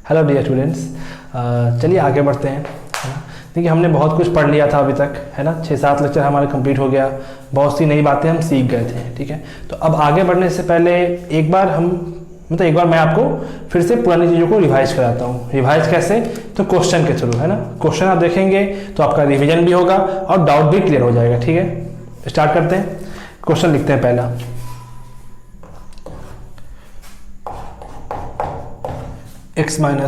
Hello dear students, चलिए आगे बढ़ते हैं, है ना। देखिए हमने बहुत कुछ पढ़ लिया था अभी तक, है ना। 6-7 लेक्चर हमारे कंप्लीट हो गया, बहुत सी नई बातें हम सीख गए थे, ठीक है। तो अब आगे बढ़ने से पहले एक बार मैं आपको फिर से पुरानी चीज़ों को रिवाइज कराता हूँ। रिवाइज कैसे? तो क्वेश्चन के थ्रू, है ना। क्वेश्चन आप देखेंगे तो आपका रिविजन भी होगा और डाउट भी क्लियर हो जाएगा, ठीक है। स्टार्ट करते हैं। क्वेश्चन लिखते हैं पहला। x - 1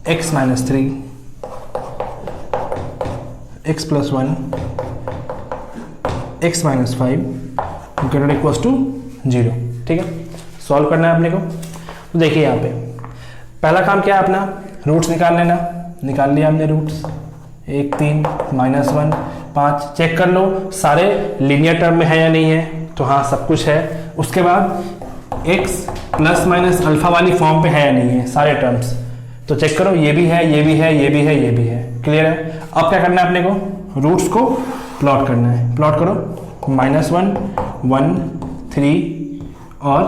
x - 3 x + 1 x - 5 greater equals to 0, ठीक है। सॉल्व करना है अपने को। तो देखिए यहाँ पे पहला काम क्या है अपना, रूट्स निकाल लेना। निकाल लिया हमने रूट्स, 1 3 -1 5। चेक कर लो सारे लीनियर टर्म में है या नहीं है, तो हाँ सब कुछ है। उसके बाद x ± अल्फा वाली फॉर्म पे है या नहीं है सारे टर्म्स, तो चेक करो ये भी है, ये भी है, ये भी है, ये भी है। क्लियर है। अब क्या करना है अपने को, रूट्स को प्लॉट करना है। प्लॉट करो -1 1 3 और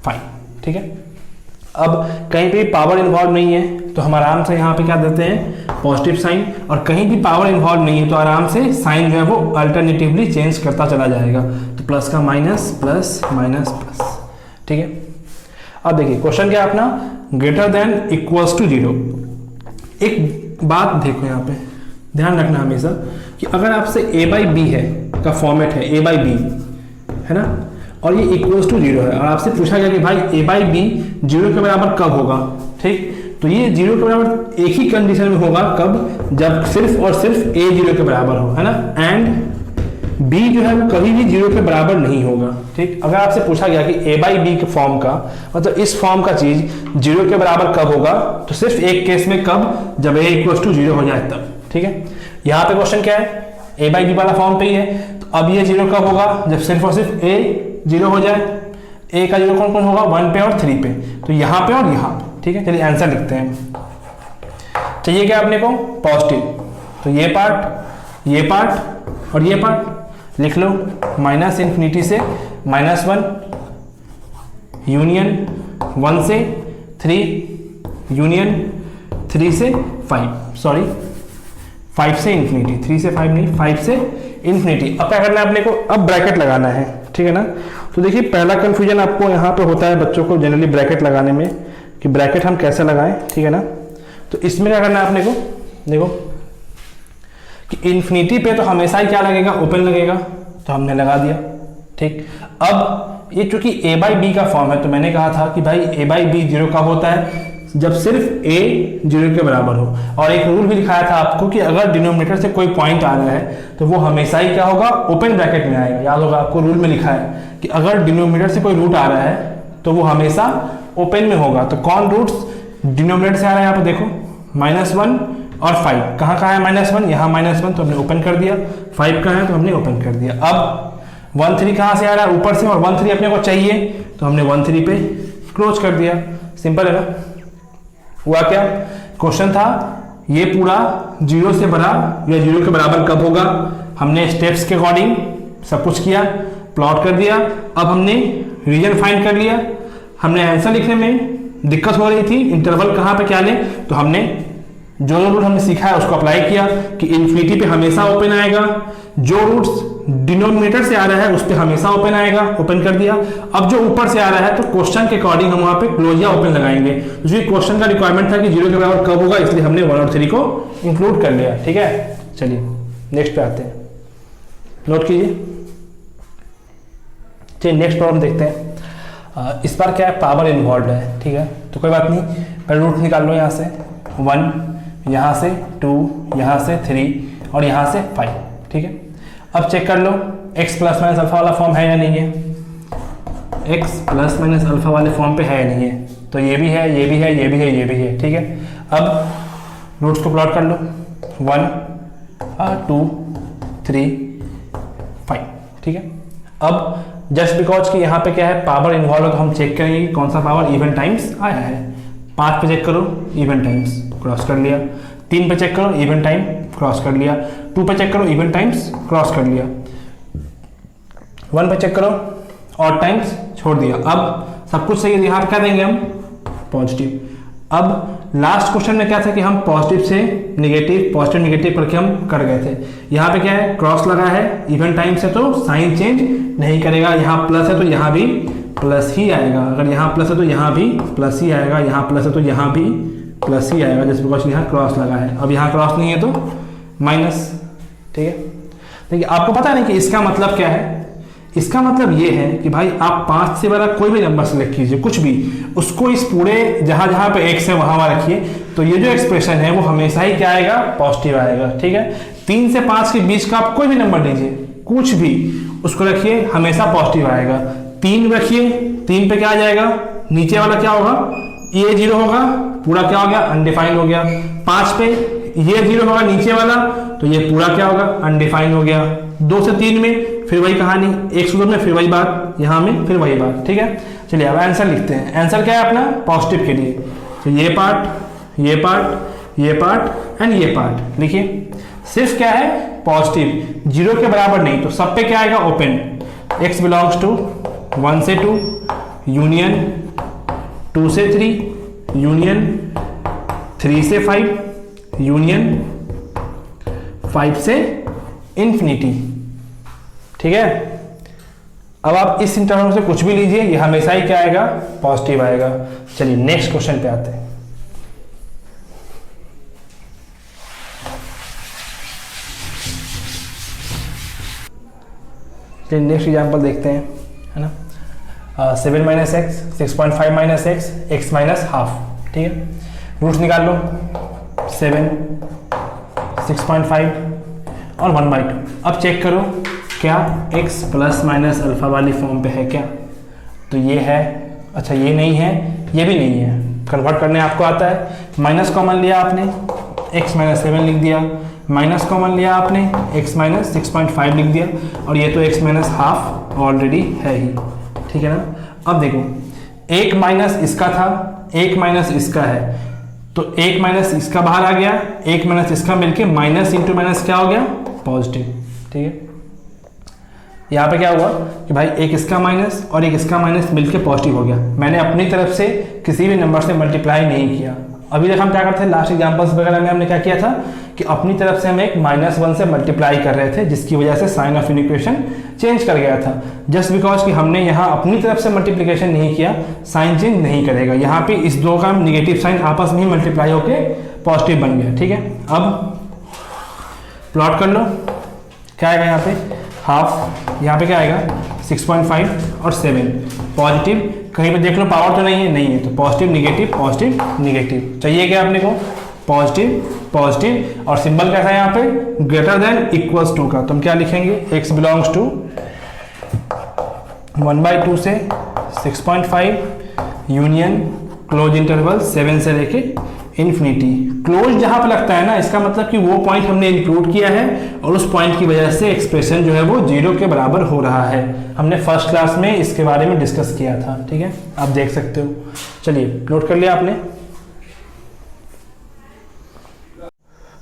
5, ठीक है। अब कहीं पे पावर इन्वॉल्व नहीं है तो हम आराम से यहाँ पे क्या देते हैं, पॉजिटिव साइन। और कहीं भी पावर इन्वॉल्व नहीं है तो आराम से साइन जो है वो अल्टरनेटिवली चेंज करता चला जाएगा। तो प्लस का माइनस, प्लस माइनस प्लस, ठीक है। अब देखिए क्वेश्चन क्या है अपना, ग्रेटर देन इक्वल्स टू 0। एक बात देखो यहाँ पे ध्यान रखना हमेशा कि अगर आपसे a/b है का फॉर्मेट है, a/b है ना, और ये इक्वल्स टू 0 है और आपसे पूछा गया कि भाई a/b 0 के बराबर कब होगा, ठीक। तो ये 0 के बराबर एक ही कंडीशन में होगा, कब, जब सिर्फ और सिर्फ a 0 के बराबर हो, है ना। एंड b जो है वो कभी भी 0 के बराबर नहीं होगा, ठीक। अगर आपसे पूछा गया कि a/b के फॉर्म का मतलब इस फॉर्म का चीज 0 के बराबर कब होगा, तो सिर्फ एक केस में, कब, जब a = 0 हो जाए तब, ठीक है। यहाँ पे क्वेश्चन क्या है, a/b वाला फॉर्म पे ही है। तो अब ये 0 कब होगा, जब सिर्फ और सिर्फ a 0 हो जाए। a का 0 कौन कौन होगा, 1 पे और 3 पे, तो यहाँ पे और यहाँ पे, ठीक है। चलिए आंसर लिखते हैं। चाहिए क्या अपने को, पॉजिटिव, तो ये पार्ट और ये पार्ट लिख लो। -∞ से -1 यूनियन 1 से 3 यूनियन 3 से 5, सॉरी 5 से इन्फिनिटी, 3 से 5 नहीं, 5 से इन्फिनिटी। अब क्या करना है अपने को, अब ब्रैकेट लगाना है, ठीक है ना। तो देखिए पहला कंफ्यूजन आपको यहाँ पे होता है बच्चों को जनरली ब्रैकेट लगाने में, कि ब्रैकेट हम कैसे लगाएं, ठीक है ना। तो इसमें क्या करना है अपने को, देखो कि इन्फिनिटी पे तो हमेशा ही क्या लगेगा, ओपन लगेगा, तो हमने लगा दिया, ठीक। अब ये चूंकि a/b का फॉर्म है तो मैंने कहा था कि भाई a/b 0 कब होता है, जब सिर्फ a 0 के बराबर हो। और एक रूल भी दिखाया था आपको कि अगर डिनोमिनेटर से कोई पॉइंट आ रहा है तो वो हमेशा ही क्या होगा, ओपन ब्रैकेट में आएगा। याद होगा आपको, रूल में लिखा है कि अगर डिनोमिनेटर से कोई रूट आ रहा है तो वो हमेशा ओपन में होगा। तो कौन रूट्स डिनोमिनेटर से आ रहा है, यहाँ पे देखो -1 और 5। कहाँ है -1, यहाँ -1 तो हमने ओपन कर दिया, 5 कहाँ है तो हमने ओपन कर दिया। अब 1 3 कहाँ से आ रहा है, ऊपर से, और 1 3 अपने को चाहिए तो हमने 1 3 पे क्लोज कर दिया। सिंपल है ना। हुआ क्या, क्वेश्चन था ये पूरा 0 से बड़ा या 0 के बराबर कब होगा। हमने स्टेप्स के अकॉर्डिंग सब कुछ किया, प्लॉट कर दिया। अब हमने रीजन फाइंड कर लिया। हमने आंसर लिखने में दिक्कत हो रही थी, इंटरवल कहाँ पे क्या लें, तो हमने जो रूल हमने सीखा है उसको अप्लाई किया कि इन्फिनिटी पे हमेशा ओपन आएगा, जो रूट्स डिनोमिनेटर से आ रहा है उस पे हमेशा ओपन आएगा, ओपन कर दिया। अब जो ऊपर से आ रहा है तो क्वेश्चन के अकॉर्डिंग हम वहां पे क्लोज या ओपन लगाएंगे। क्योंकि क्वेश्चन का रिक्वायरमेंट था कि 0 के बराबर कब होगा, इसलिए हमने 1 और 3 को इंक्लूड कर लिया, ठीक है। चलिए नेक्स्ट पे आते हैं, नोट कीजिए। चलिए नेक्स्ट प्रॉब्लम देखते हैं। इस बार क्या है, पावर इन्वॉल्व है, ठीक है। तो कोई बात नहीं, पहले रूट निकाल लो। यहाँ से 1, यहाँ से 2, यहाँ से 3 और यहाँ से 5, ठीक है। अब चेक कर लो x ± अल्फा वाला फॉर्म है या नहीं है। x ± अल्फा वाले फॉर्म पे है या नहीं है, तो ये भी है, ये भी है, ये भी है, ये भी है, ठीक है। अब रूट्स को प्लॉट कर लो, 1 2 3 5, ठीक है। अब जस्ट बिकॉज कि यहाँ पे क्या है, पावर इन्वॉल्व हो, तो हम चेक करेंगे कि कौन सा पावर इवन टाइम्स आया है। 5 पे चेक करो, इवन टाइम्स, क्रॉस कर लिया। 3 पे चेक करो, इवन टाइम, क्रॉस कर लिया। 2 पे चेक करो, इवन टाइम्स, क्रॉस कर लिया। 1 पे चेक करो, ऑड टाइम्स, छोड़ दिया। अब सब कुछ सही है, यहाँ पे क्या देंगे हम, पॉजिटिव। अब लास्ट क्वेश्चन में क्या था कि हम पॉजिटिव से नेगेटिव, पॉजिटिव नेगेटिव करके हम कर गए थे। यहाँ पे क्या है, क्रॉस लगा है, इवन टाइम से तो साइन चेंज नहीं करेगा। यहाँ प्लस है तो यहाँ भी प्लस ही आएगा, अगर यहाँ प्लस है तो यहाँ भी प्लस ही आएगा, यहाँ प्लस है तो यहाँ भी प्लस ही आएगा, जैसे बिकॉज यहाँ क्रॉस लगा है। अब यहाँ क्रॉस नहीं है तो माइनस। ठीक है, देखिए आपको पता नहीं कि इसका मतलब क्या है। इसका मतलब ये है कि भाई आप 5 से बड़ा कोई भी नंबर सेलेक्ट कीजिए, कुछ भी, उसको इस पूरे जहां जहां पे x है वहां रखिए, तो ये जो एक्सप्रेशन है वो हमेशा ही क्या आएगा, पॉजिटिव आएगा। ठीक है, 3 से 5 के बीच का आप कोई भी नंबर लीजिए, कुछ भी, उसको रखिए, हमेशा पॉजिटिव आएगा। 3 रखिए, 3 पे क्या आ जाएगा, नीचे वाला क्या होगा, ये 0 होगा, पूरा क्या हो गया, अनडिफाइंड हो गया। 5 पे ये 0 होगा नीचे वाला, तो ये पूरा क्या होगा, अनडिफाइंड हो गया। 2 से 3 में फिर वही कहानी, 1 से 2 में फिर वही बात, यहाँ में फिर वही बात। ठीक है, चलिए अब आंसर लिखते हैं। आंसर क्या है अपना, पॉजिटिव के लिए, तो ये पार्ट, ये पार्ट, ये पार्ट एंड ये पार्ट लिखिए। सिर्फ क्या है, पॉजिटिव, 0 के बराबर नहीं, तो सब पे क्या आएगा, ओपन। x बिलोंग्स टू 1 से 2 यूनियन 2 से 3 यूनियन 3 से 5 यूनियन 5 से इंफिनिटी। ठीक है, अब आप इस इंटरवल से कुछ भी लीजिए, ये हमेशा ही क्या आएगा, पॉजिटिव आएगा। चलिए नेक्स्ट क्वेश्चन पे आते हैं। चलिए नेक्स्ट एग्जांपल देखते हैं, है ना। 7 minus x, 6.5 minus x, x minus half. ठीक है, रूट्स निकाल लो, 7, 6.5 और 1/2। अब चेक करो क्या x प्लस माइनस अल्फा वाली फॉर्म पे है क्या, तो ये है, अच्छा ये नहीं है, ये भी नहीं है, कन्वर्ट करने आपको आता है। माइनस कॉमन लिया आपने, x माइनस 7 लिख दिया, माइनस कॉमन लिया आपने, x माइनस 6.5 लिख दिया, और ये तो x माइनस हाफ ऑलरेडी है ही। ठीक है ना। अब देखो, 1 माइनस इसका था, 1 माइनस इसका है, तो 1 माइनस इसका बाहर आ गया, 1 माइनस इसका मिलके माइनस इंटू माइनस क्या हो गया, पॉजिटिव। ठीक है, यहाँ पे क्या हुआ कि भाई एक इसका माइनस और एक इसका माइनस मिलके पॉजिटिव हो गया। मैंने अपनी तरफ से किसी भी नंबर से मल्टीप्लाई नहीं किया। अभी तक हम क्या करते थे, लास्ट एग्जांपल्स वगैरह में हमने क्या किया था कि अपनी तरफ से हम एक -1 से मल्टीप्लाई कर रहे थे, जिसकी वजह से साइन ऑफ इक्वेशन चेंज कर गया था। जस्ट बिकॉज कि हमने यहाँ अपनी तरफ से मल्टीप्लिकेशन नहीं किया, साइन चेंज नहीं करेगा। यहाँ पे इस दो का निगेटिव साइन आपस में ही मल्टीप्लाई होके पॉजिटिव बन गया। ठीक है, अब प्लॉट कर लो, क्या आएगा यहाँ पे, हाफ, यहाँ पे क्या आएगा 6.5 और 7 पॉजिटिव। कहीं पे देख लो पावर तो नहीं है, नहीं है, तो पॉजिटिव निगेटिव पॉजिटिव निगेटिव चाहिए क्या अपने को, पॉजिटिव पॉजिटिव, और सिंबल कैसा है यहाँ पे, ग्रेटर देन इक्वल्स टू का। तो हम क्या लिखेंगे, x बिलोंग्स टू 1/2 से 6.5 यूनियन क्लोज इंटरवल 7 से लेके इन्फिनिटी। क्लोज जहां पे लगता है ना, इसका मतलब कि वो पॉइंट हमने इंक्लूड किया है और उस पॉइंट की वजह से एक्सप्रेशन जो है वो 0 के बराबर हो रहा है। हमने फर्स्ट क्लास में इसके बारे में डिस्कस किया था। ठीक है, आप देख सकते हो। चलिए नोट कर लिया आपने।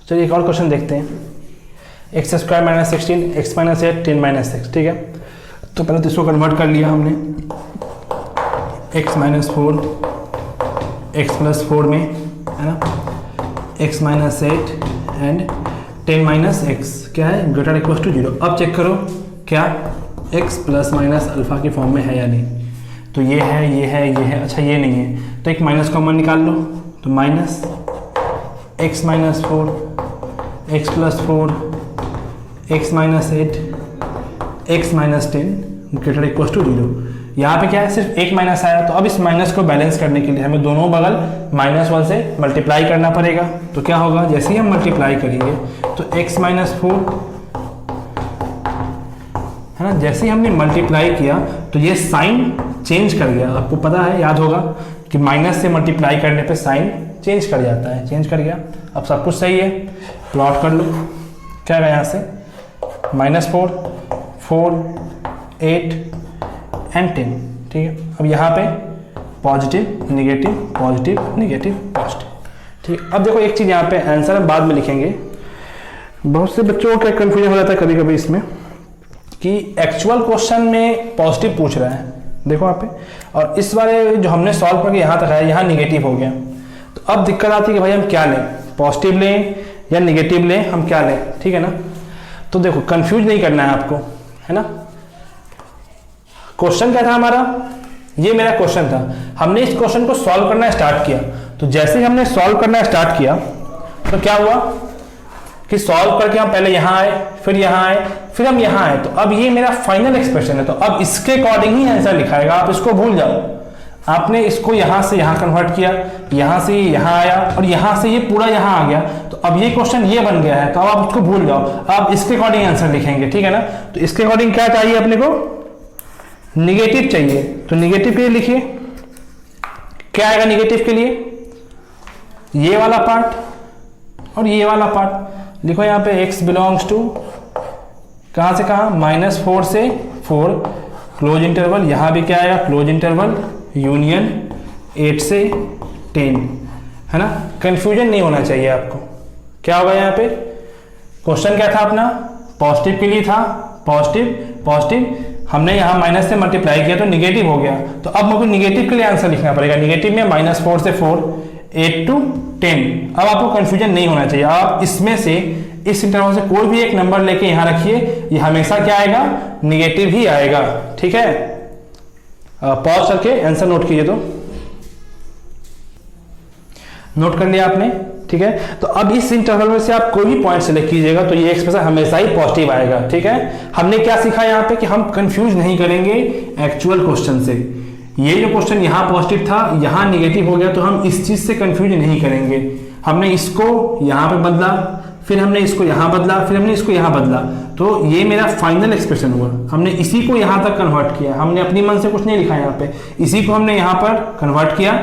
चलिए एक और क्वेश्चन देखते हैं, x² - 16 x - 8 10 - 6। ठीक है, तो पहले तो इसको कन्वर्ट कर लिया हमने, x - 4 x + 4 में, है ना, x - 8 एंड 10 - x क्या है, ग्रेटर इक्वल टू 0। अब चेक करो क्या x प्लस माइनस अल्फा की फॉर्म में है या नहीं, तो ये है, ये है, ये है, अच्छा ये नहीं है, तो एक माइनस कॉमन निकाल लो, तो minus x - 4 x + 4 x - 8 x - 10 greater equal to 0। यहाँ पे क्या है, सिर्फ एक माइनस आया, तो अब इस माइनस को बैलेंस करने के लिए हमें दोनों बगल -1 से मल्टीप्लाई करना पड़ेगा। तो क्या होगा, जैसे ही हम मल्टीप्लाई करेंगे तो x - 4, है ना, जैसे ही हमने मल्टीप्लाई किया तो ये साइन चेंज कर गया। आपको पता है, याद होगा कि माइनस से मल्टीप्लाई करने पे साइन चेंज कर जाता है, चेंज कर गया। अब सब कुछ सही है, प्लॉट कर लो, क्या आएगा यहाँ से, -4 4 8 एंड 10। ठीक है, अब यहाँ पे positive negative positive negative positive. ठीक है, अब देखो एक चीज़, यहाँ पे आंसर हम बाद में लिखेंगे। बहुत से बच्चों को क्या कन्फ्यूजन हो जाता है कभी कभी इसमें कि एक्चुअल क्वेश्चन में पॉजिटिव पूछ रहा है, देखो यहाँ पे, और इस वाले जो हमने सॉल्व करके यहाँ तक आया, यहाँ निगेटिव हो गया। तो अब दिक्कत आती है कि भाई हम क्या लें, पॉजिटिव लें या निगेटिव लें, हम क्या लें, ठीक है ना। तो देखो कंफ्यूज नहीं करना है आपको, है ना। क्वेश्चन क्या था हमारा, ये मेरा क्वेश्चन था, हमने इस क्वेश्चन को सॉल्व करना स्टार्ट किया। तो जैसे ही हमने सॉल्व करना स्टार्ट किया तो क्या हुआ कि सॉल्व करके हम पहले यहाँ आए, फिर यहाँ आए, फिर हम यहाँ आए। तो अब ये मेरा फाइनल एक्सप्रेशन है, तो अब इसके अकॉर्डिंग ही आंसर लिखाएगा, आप इसको भूल जाओ। आपने इसको यहाँ से यहाँ कन्वर्ट किया, यहाँ से यहाँ आया, और यहाँ से ये पूरा यहाँ आ गया। तो अब ये क्वेश्चन ये बन गया है, तो आप इसको भूल जाओ, आप इसके अकॉर्डिंग आंसर लिखेंगे, ठीक है ना। तो इसके अकॉर्डिंग क्या चाहिए अपने को, निगेटिव चाहिए। तो निगेटिव के लिए लिखिए, क्या आएगा निगेटिव के लिए, ये वाला पार्ट और ये वाला पार्ट। लिखो यहाँ पे x बिलोंग्स टू कहाँ से कहाँ, -4 से 4, क्लोज इंटरवल, यहाँ भी क्या आएगा, क्लोज इंटरवल यूनियन 8 से 10, है ना। कंफ्यूजन नहीं होना चाहिए आपको। क्या होगा यहाँ पे, क्वेश्चन क्या था अपना, पॉजिटिव के लिए था, पॉजिटिव पॉजिटिव, हमने यहाँ माइनस से मल्टीप्लाई किया तो निगेटिव हो गया। तो अब मुझे निगेटिव के लिए आंसर लिखना पड़ेगा। निगेटिव में -4 से 4, 8 to 10। अब आपको कंफ्यूजन नहीं होना चाहिए, आप इसमें से इस इंटरवल से कोई भी एक नंबर लेके यहाँ रखिए, ये हमेशा क्या आएगा, निगेटिव ही आएगा, ठीक है। पॉज करके आंसर नोट कीजिए, तो नोट कर लिया आपने, ठीक है। तो अब इस इंटरवल में से आप कोई भी पॉइंट सेलेक्ट कीजिएगा तो ये एक्सप्रेशन हमेशा ही पॉजिटिव आएगा, ठीक है। हमने क्या सीखा यहाँ पे कि हम कंफ्यूज नहीं करेंगे एक्चुअल क्वेश्चन से। ये जो क्वेश्चन यहाँ पॉजिटिव था, यहाँ निगेटिव हो गया, तो हम इस चीज से कंफ्यूज नहीं करेंगे। हमने इसको यहाँ पे बदला, फिर हमने इसको यहाँ बदला, फिर हमने इसको यहाँ बदला, तो ये मेरा फाइनल एक्सप्रेशन हुआ। हमने इसी को यहाँ तक कन्वर्ट किया, हमने अपनी मन से कुछ नहीं लिखा यहाँ पे, इसी को हमने यहाँ पर कन्वर्ट किया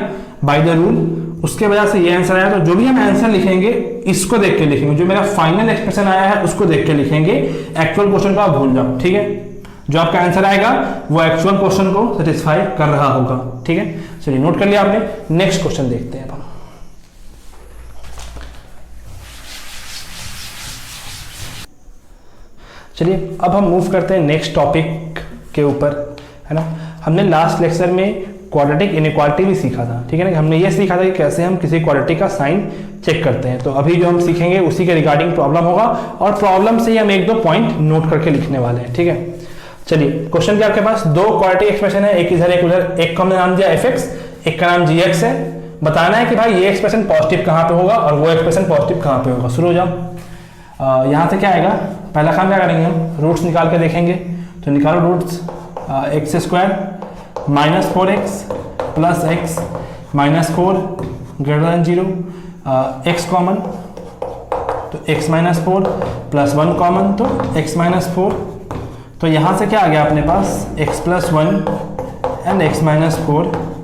बाय द रूल, उसके वजह से ये आंसर आया। तो जो भी हम आंसर लिखेंगे इसको देख के लिखेंगे, जो मेरा फाइनल एक्सप्रेशन आया है उसको देख के लिखेंगे, एक्चुअल क्वेश्चन को आप भूल जाओ, ठीक है। जो आपका आंसर आएगा वो एक्चुअल क्वेश्चन को सेटिस्फाई कर रहा होगा, ठीक है। चलिए नोट कर लिया आपने, नेक्स्ट क्वेश्चन देखते हैं अपन। चलिए अब हम मूव करते हैं नेक्स्ट टॉपिक के ऊपर, है ना। हमने लास्ट लेक्चर में क्वाड्रेटिक इनइक्वालिटी भी सीखा था, ठीक है ना। हमने ये सीखा था कि कैसे हम किसी क्वाड्रेटिक का साइन चेक करते हैं। तो अभी जो हम सीखेंगे उसी के रिगार्डिंग प्रॉब्लम होगा, और प्रॉब्लम से ही हम 1-2 पॉइंट नोट करके लिखने वाले हैं, ठीक है। चलिए क्वेश्चन क्या, आपके पास 2 क्वाड्रेटिक एक्सप्रेशन है, एक इधर एक उधर, एक का हमने नाम दिया fx, एक का नाम gx है। बताना है कि भाई ये एक्सप्रेशन पॉजिटिव कहाँ पे होगा और वो एक्सप्रेशन पॉजिटिव कहाँ पे होगा। शुरू हो जाओ। यहाँ से क्या आएगा, पहला काम क्या करेंगे हम, रूट्स निकाल के देखेंगे। तो निकालो roots, x² -4x plus x -4 > 0, x common, तो x -4 प्लस 1 कॉमन, तो x -4। तो यहाँ से क्या आ गया अपने पास, x + 1 एंड x -4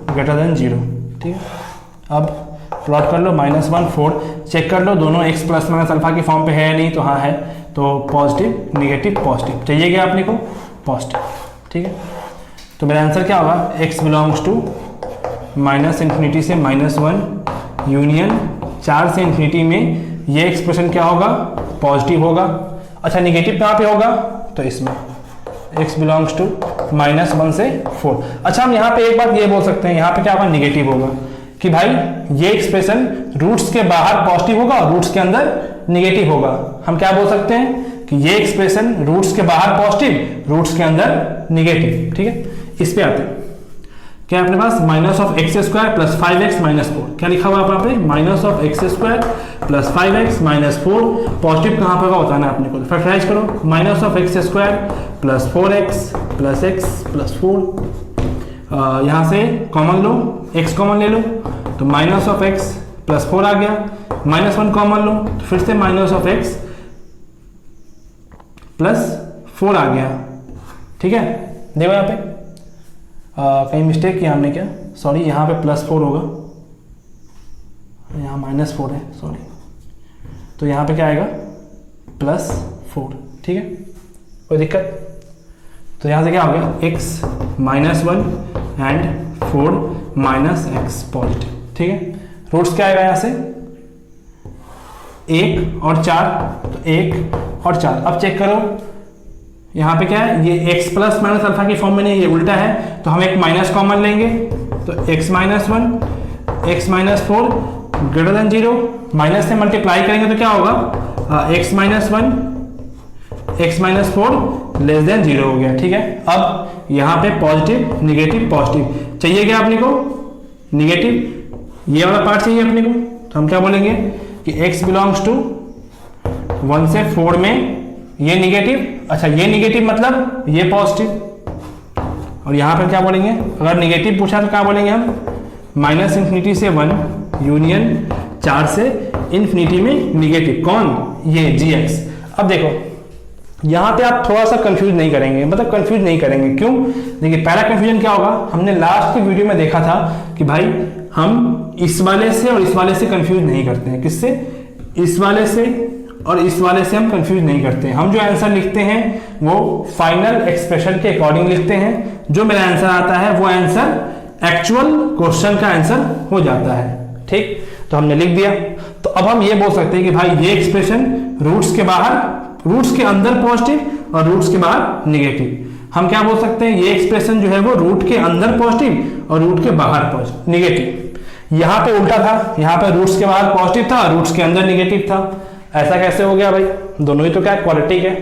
> 0, ठीक है। अब प्लॉट कर लो, -1 4, चेक कर लो दोनों x ± अल्फा की फॉर्म पे है या नहीं, तो हाँ है। तो पॉजिटिव निगेटिव पॉजिटिव चाहिए क्या अपने को, पॉजिटिव, ठीक है। तो मेरा आंसर क्या होगा, x बिलोंग्स टू -∞ से -1 यूनियन 4 से ∞ में ये एक्सप्रेशन क्या होगा, पॉजिटिव होगा। अच्छा निगेटिव कहाँ पे होगा, तो इसमें x बिलोंग्स टू -1 से 4। अच्छा हम यहाँ पे एक बात ये बोल सकते हैं, यहाँ पे क्या होगा, निगेटिव होगा, कि भाई ये एक्सप्रेशन रूट्स के बाहर पॉजिटिव होगा और रूट्स के अंदर निगेटिव होगा। हम क्या बोल सकते हैं कि ये एक्सप्रेशन रूट्स के बाहर पॉजिटिव, रूट्स के अंदर निगेटिव, ठीक है। इस पे आते हैं, क्या अपने पास -(x² + 5x - 4), क्या लिखा हुआ यहाँ पे, -(x² + 5x - 4), पॉजिटिव कहाँ पे होगा बताना है अपने को। फैक्टराइज करो, -(x² + 4x + x + 4), यहाँ से कॉमन लो, x कॉमन ले लो, तो -(x + 4) आ गया, -1 कॉमन लो, तो फिर से -(x + 4) आ गया, ठीक है। देखो यहाँ पे कहीं मिस्टेक किया हमने क्या, सॉरी, यहाँ पे +4 होगा, यहाँ -4 है, सॉरी। तो यहाँ पे क्या आएगा, +4, ठीक है, कोई दिक्कत। तो यहाँ से क्या हो गया, x -1 एंड 4 - x पॉजिटिव, ठीक है। रूट्स क्या आएगा यहाँ से, 1 और 4, तो 1 और 4। अब चेक करो, यहाँ पे क्या है, ये x प्लस माइनस अल्फा की फॉर्म में नहीं, ये उल्टा है, तो हम एक माइनस कॉमन लेंगे, तो x minus 1 x minus 4 greater than 0, minus से मल्टीप्लाई करेंगे तो क्या होगा, x minus 1 x minus 4 less than 0 हो गया। ठीक है, अब यहाँ पे पॉजिटिव नेगेटिव पॉजिटिव चाहिए क्या अपने को, नेगेटिव ये वाला पार्ट चाहिए अपने को, तो हम क्या बोलेंगे कि x बिलोंग्स टू 1 से 4 में ये नेगेटिव, अच्छा ये नेगेटिव मतलब ये पॉजिटिव, और यहाँ पर क्या बोलेंगे, अगर नेगेटिव पूछा तो क्या बोलेंगे हम, माइनस इंफिनिटी से 1 यूनियन 4 से इंफिनिटी में नेगेटिव, कौन, ये gx। अब देखो यहाँ पे आप थोड़ा सा कंफ्यूज नहीं करेंगे, मतलब कंफ्यूज नहीं करेंगे, क्यों, देखिए पहला कंफ्यूजन क्या होगा, हमने लास्ट की वीडियो में देखा था कि भाई हम इस वाले से और इस वाले से कंफ्यूज नहीं करते हैं, किससे, इस वाले से और इस वाले से हम कंफ्यूज नहीं करते हैं। हम जो आंसर लिखते हैं वो फाइनल एक्सप्रेशन के अकॉर्डिंग लिखते हैं, जो मेरा आंसर आता है वो आंसर एक्चुअल क्वेश्चन का आंसर हो जाता है। ठीक, तो हमने लिख दिया, तो अब हम ये बोल सकते हैं कि भाई ये एक्सप्रेशन रूट्स के बाहर, रूट्स के अंदर पॉजिटिव और रूट्स के बाहर नेगेटिव। हम क्या बोल सकते हैं, ये एक्सप्रेशन जो है वो रूट के अंदर पॉजिटिव और रूट के बाहर पॉजिटिव नेगेटिव। यहाँ पे उल्टा था, यहाँ पे रूट्स के बाहर पॉजिटिव था, रूट्स के अंदर नेगेटिव था। ऐसा कैसे हो गया भाई, दोनों ही तो क्या क्वालिटी है।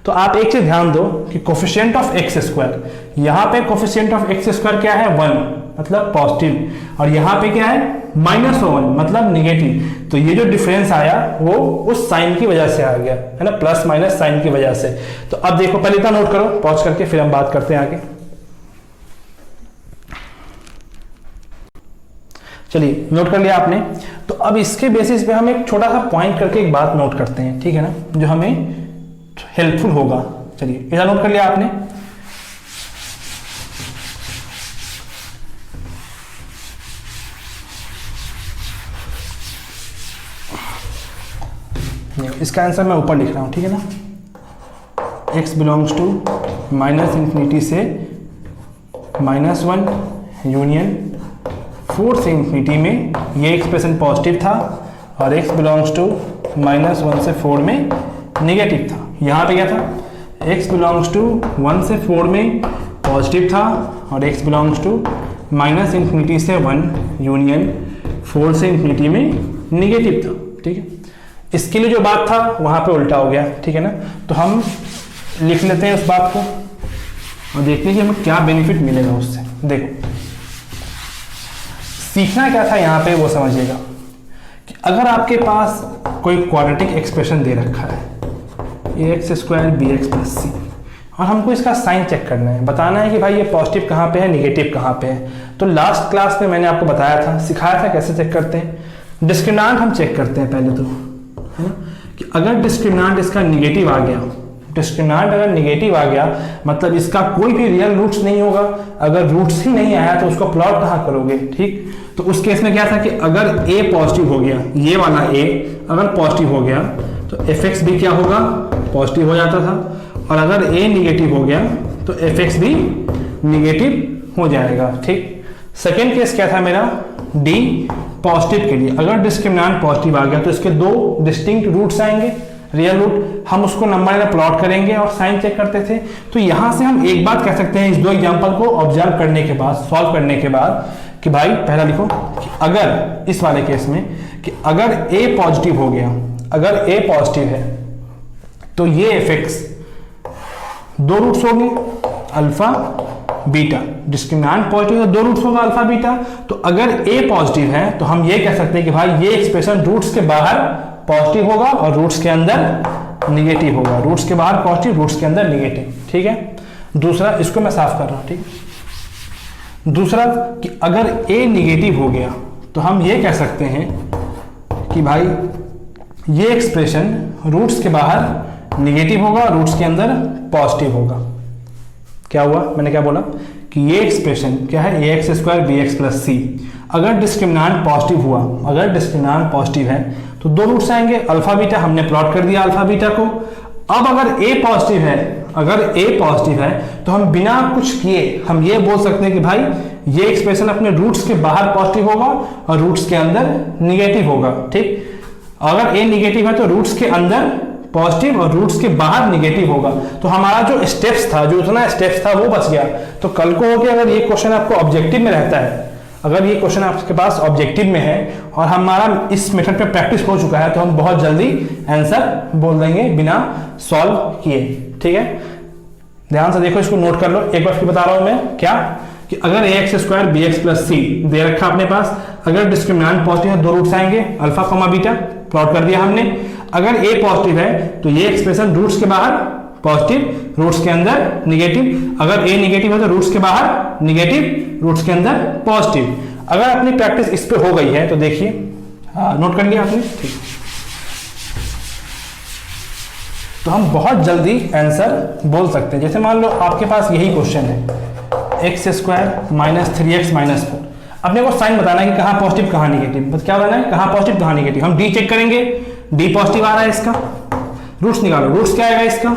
तो आप एक चीज ध्यान दो कि कोफिशिएंट ऑफ एक्स स्क्वायर, यहाँ पे कोफिशिएंट ऑफ एक्स स्क्वायर क्या है, 1 मतलब पॉजिटिव, और यहाँ पे क्या है -1 मतलब निगेटिव। तो ये जो डिफरेंस आया वो उस साइन की वजह से आ गया है ना, प्लस माइनस साइन की वजह से। तो अब देखो पहले इतना नोट करो, पॉज करके फिर हम बात करते हैं आगे। चलिए नोट कर लिया आपने, तो अब इसके बेसिस पे हम एक छोटा सा पॉइंट करके एक बात नोट करते हैं, ठीक है ना, जो हमें हेल्पफुल होगा। चलिए इतना नोट कर लिया आपने। इसका आंसर मैं ऊपर लिख रहा हूं, ठीक है ना, x बिलोंग्स टू -∞ से -1 यूनियन 4 से इंफिनिटी में ये एक्सप्रेशन पॉजिटिव था, और x बिलोंग्स टू -1 से 4 में नेगेटिव था। यहाँ पे क्या था, x बिलोंग्स टू 1 से 4 में पॉजिटिव था, और x बिलोंग्स टू -∞ से 1 यूनियन 4 से इंफिनिटी में नेगेटिव था। ठीक है, इसके लिए जो बात था वहाँ पे उल्टा हो गया, ठीक है ना। तो हम लिख लेते हैं उस बात को और देखते हैं कि हमें क्या बेनिफिट मिलेगा उससे। देखो सीखना क्या था यहाँ पे वो समझिएगा कि अगर आपके पास कोई क्वाड्रेटिक एक्सप्रेशन दे रखा है ax² bx + c, और हमको इसका साइन चेक करना है, बताना है कि भाई ये पॉजिटिव कहाँ पे है, निगेटिव कहाँ पे है। तो लास्ट क्लास में मैंने आपको बताया था, सिखाया था कैसे चेक करते हैं। डिस्क्रिमिनेंट हम चेक करते हैं पहले तो, है ना, कि अगर डिस्क्रिमिनेंट इसका निगेटिव आ गया, डिस्क्रिमिनेंट अगर निगेटिव आ गया मतलब इसका कोई भी रियल रूट्स नहीं होगा। अगर रूट्स ही नहीं आया तो उसको प्लॉट कहाँ करोगे, ठीक। तो उस केस में क्या था कि अगर a पॉजिटिव हो गया, ये वाला a अगर पॉजिटिव हो गया तो fx भी क्या होगा, पॉजिटिव हो जाता था, और अगर a निगेटिव हो गया तो fx भी निगेटिव हो जाएगा, ठीक। सेकेंड केस क्या था मेरा, d पॉजिटिव के लिए, अगर डिस्क्रिमिनेंट पॉजिटिव आ गया तो इसके दो डिस्टिंक्ट रूट्स आएंगे, रियल रूट, हम उसको नंबर में प्लॉट करेंगे और साइन चेक करते थे। तो यहां से हम एक बात कह सकते हैं इस दो एग्जांपल को ऑब्जर्व करने के बाद, सॉल्व करने के बाद, कि भाई पहला लिखो कि अगर इस वाले केस में कि अगर a पॉजिटिव हो गया, अगर a पॉजिटिव है तो ये fx दो रूट्स होंगे अल्फा बीटा, डिस्क्रिमिनेंट पॉजिटिव है, दो रूट्स होगा अल्फा बीटा। तो अगर a पॉजिटिव है तो हम ये कह सकते हैं कि भाई ये एक्सप्रेशन रूट्स के बाहर पॉजिटिव होगा और रूट्स के अंदर निगेटिव होगा, रूट्स के बाहर पॉजिटिव, रूट्स के अंदर निगेटिव, ठीक है। दूसरा, इसको मैं साफ कर रहा हूं, ठीक। दूसरा कि अगर a निगेटिव हो गया तो हम ये कह सकते हैं कि भाई ये एक्सप्रेशन रूट्स के बाहर निगेटिव होगा, रूट्स के अंदर पॉजिटिव होगा। क्या हुआ, मैंने क्या बोला कि ये एक्सप्रेशन क्या है, ax² bx + c, अगर डिस्क्रिमिनेंट पॉजिटिव हुआ, अगर डिस्क्रिमिनेंट पॉजिटिव है तो दो रूट्स आएंगे अल्फा बीटा, हमने प्लॉट कर दिया अल्फा बीटा को। अब अगर a पॉजिटिव है, अगर a पॉजिटिव है तो हम बिना कुछ किए हम ये बोल सकते हैं कि भाई ये एक्सप्रेशन अपने रूट्स के बाहर पॉजिटिव होगा और रूट्स के अंदर निगेटिव होगा, ठीक। अगर a निगेटिव है तो रूट्स के अंदर पॉजिटिव और रूट्स के बाहर निगेटिव होगा। तो हमारा जो स्टेप्स था, जो उतना स्टेप्स था वो बच गया। तो कल को हो गया अगर ये क्वेश्चन आपको ऑब्जेक्टिव में रहता है, अगर ये क्वेश्चन आपके पास ऑब्जेक्टिव में है और हमारा इस मेथड पे प्रैक्टिस हो चुका है, तो हम बहुत जल्दी आंसर बोल देंगे बिना सॉल्व किए। ठीक है, ध्यान से देखो, इसको नोट कर लो। एक बार फिर बता रहा हूं मैं क्या, कि अगर ax square B X plus C दे रखा अपने पास, अगर डिस्क्रिमिनेंट पॉजिटिव है, दो रूट्स आएंगे अल्फा कॉमा बीटा, प्लॉट कर दिया हमने। अगर a पॉजिटिव है तो ये एक्सप्रेशन रूट्स के बाहर पॉजिटिव, रूट्स के अंदर निगेटिव। अगर a निगेटिव है तो रूट्स के बाहर निगेटिव, रूट्स के अंदर पॉजिटिव। अगर अपनी प्रैक्टिस इस पे हो गई है तो देखिए, नोट कर लिया आपने, ठीक। तो हम बहुत जल्दी आंसर बोल सकते हैं। जैसे मान लो आपके पास यही क्वेश्चन है, x square minus 3x minus 4। अपने को साइन बताना है कि कहाँ पॉजिटिव कहाँ निगेटिव, बस क्या बताना है, कहाँ पॉजिटिव कहाँ निगेटिव। हम डी चेक करेंगे, डी पॉजिटिव आ रहा है इसका, रूट्स निकालो, रूट्स क्या आएगा इसका,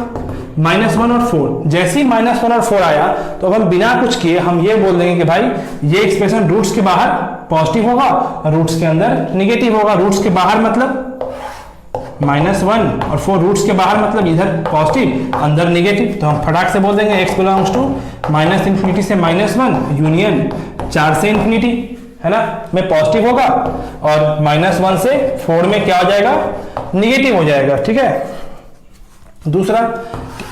-1 और 4। जैसे ही -1 और 4 आया तो अब हम बिना कुछ किए हम ये बोल देंगे कि भाई ये एक्सप्रेशन रूट्स के बाहर पॉजिटिव होगा और रूट्स के अंदर निगेटिव होगा। रूट्स के बाहर मतलब -1 और 4, रूट्स के बाहर मतलब इधर पॉजिटिव अंदर निगेटिव। तो हम फटाक से बोल देंगे x बिलोंग्स टू -∞ से -1 यूनियन 4 से इंफिनिटी, है ना, में पॉजिटिव होगा और -1 से 4 में क्या हो जाएगा, निगेटिव हो जाएगा। ठीक है, दूसरा,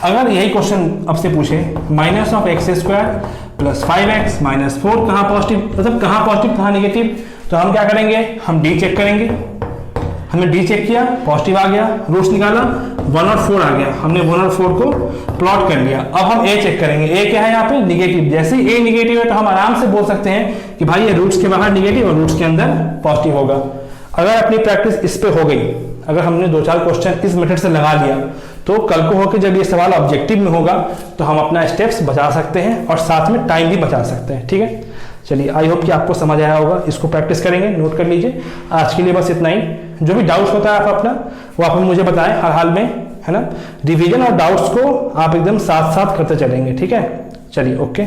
अगर यही क्वेश्चन आपसे पूछे -(x² + 5x - 4 कहाँ पॉजिटिव, मतलब कहाँ पॉजिटिव कहाँ निगेटिव, तो हम क्या करेंगे, हम डी चेक करेंगे। हमने डी चेक किया, पॉजिटिव आ गया, रूट्स निकाला, 1 और 4 आ गया, हमने 1 और 4 को प्लॉट कर लिया। अब हम ए चेक करेंगे, ए क्या है यहाँ पे, निगेटिव। जैसे ही ए निगेटिव है तो हम आराम से बोल सकते हैं कि भाई ये रूट्स के बाहर निगेटिव और रूट्स के अंदर पॉजिटिव होगा। अगर अपनी प्रैक्टिस इस पे हो गई, अगर हमने 2-4 क्वेश्चन इस मेथड से लगा लिया, तो कल को होकर जब ये सवाल ऑब्जेक्टिव में होगा तो हम अपना स्टेप्स बचा सकते हैं और साथ में टाइम भी बचा सकते हैं। ठीक है, चलिए, आई होप कि आपको समझ आया होगा। इसको प्रैक्टिस करेंगे, नोट कर लीजिए। आज के लिए बस इतना ही। जो भी डाउट्स होता है आप अपना, वो आप मुझे बताएं हर हाल में, है ना। रिवीजन और डाउट्स को आप एकदम साथ साथ करते चलेंगे। ठीक है, चलिए, ओके।